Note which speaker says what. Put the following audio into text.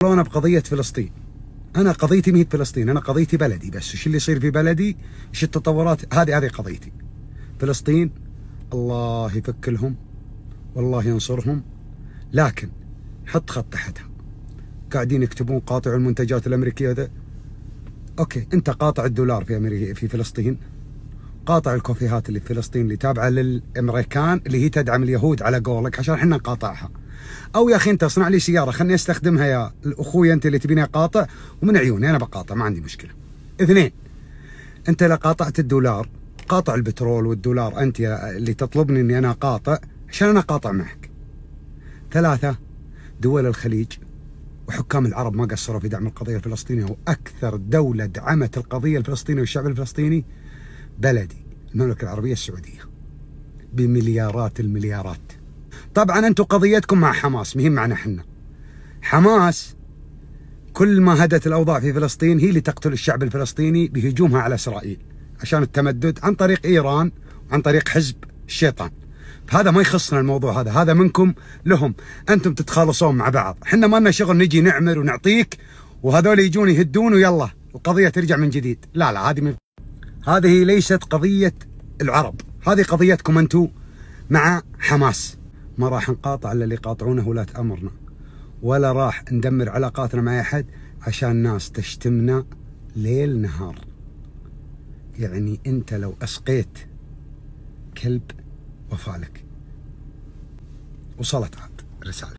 Speaker 1: أنا بقضية فلسطين. أنا قضيتي مهي بفلسطين، أنا قضيتي بلدي بس، وش اللي يصير في بلدي، وش التطورات، هذه قضيتي. فلسطين الله يفك لهم والله ينصرهم، لكن حط خط تحتها. قاعدين يكتبون قاطعوا المنتجات الأمريكية ذا. أوكي، أنت قاطع الدولار في فلسطين، قاطع الكوفيهات اللي في فلسطين اللي تابعة للأمريكان اللي هي تدعم اليهود على قولك عشان احنا نقاطعها. او يا اخي انت اصنع لي سياره خلني استخدمها يا اخوي انت اللي تبيني اقاطع، ومن عيوني انا بقاطع ما عندي مشكله. اثنين، انت لو قاطعت الدولار قاطع البترول والدولار انت اللي تطلبني اني انا اقاطع عشان انا اقاطع معك. ثلاثه، دول الخليج وحكام العرب ما قصروا في دعم القضيه الفلسطينيه، واكثر دوله دعمت القضيه الفلسطينيه والشعب الفلسطيني بلدي المملكه العربيه السعوديه بمليارات المليارات. طبعا انتم قضيتكم مع حماس مهم معنا احنا. حماس كل ما هدت الاوضاع في فلسطين هي اللي تقتل الشعب الفلسطيني بهجومها على اسرائيل عشان التمدد عن طريق ايران وعن طريق حزب الشيطان. هذا ما يخصنا الموضوع، هذا منكم لهم، انتم تتخالصون مع بعض، احنا ما لنا شغل نجي نعمر ونعطيك وهذول يجون يهدون ويلا القضيه ترجع من جديد. لا هذه ليست قضيه العرب، هذه قضيتكم انتم مع حماس. ما راح نقاطع الا اللي يقاطعونه ولاة امرنا، ولا راح ندمر علاقاتنا مع احد عشان ناس تشتمنا ليل نهار. يعني انت لو اسقيت كلب وفالك. وصلت عاد رسالة.